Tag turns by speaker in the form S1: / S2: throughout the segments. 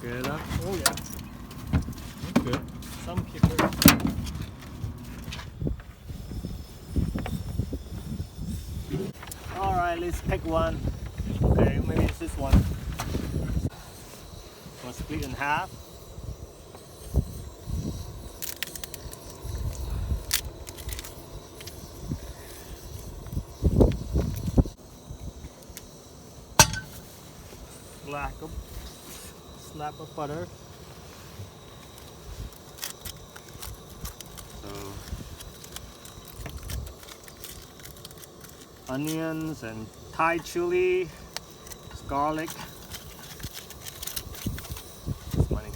S1: Good, huh?
S2: Oh yeah.
S1: That's good.
S2: Some kicker. Alright, let's pick one. Okay, maybe it's this one. I'll split in half. Slap of butter. So onions and Thai chili, garlic. It's money.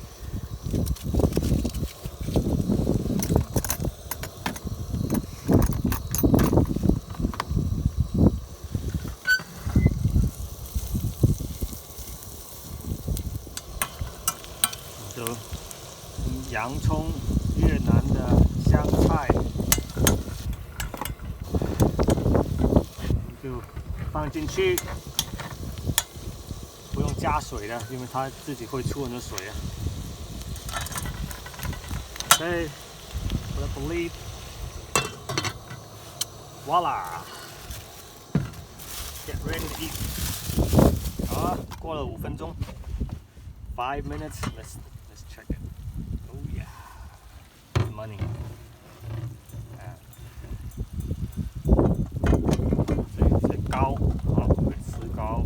S2: So 洋葱，越南的香菜，就放进去，不用加水的，因为它自己会出很多水啊。Okay, put up the lid. Voila! Get ready to eat. 好啊，过了5分钟。5 minutes. Let's check it. Oh yeah, money. 这是膏，好，石膏。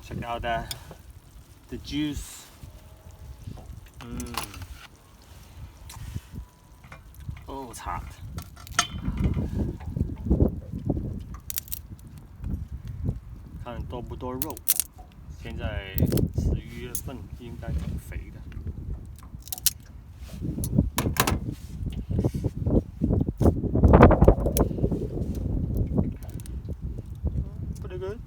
S2: Check out the juice. Oh, it's hot. 看多不多肉，现在11月份应该挺肥的。Pretty good.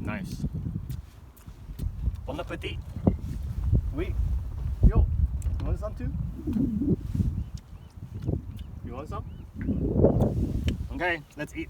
S2: Nice. Bon appetit. Oui. Yo, you want some too? You want some? Okay, let's eat.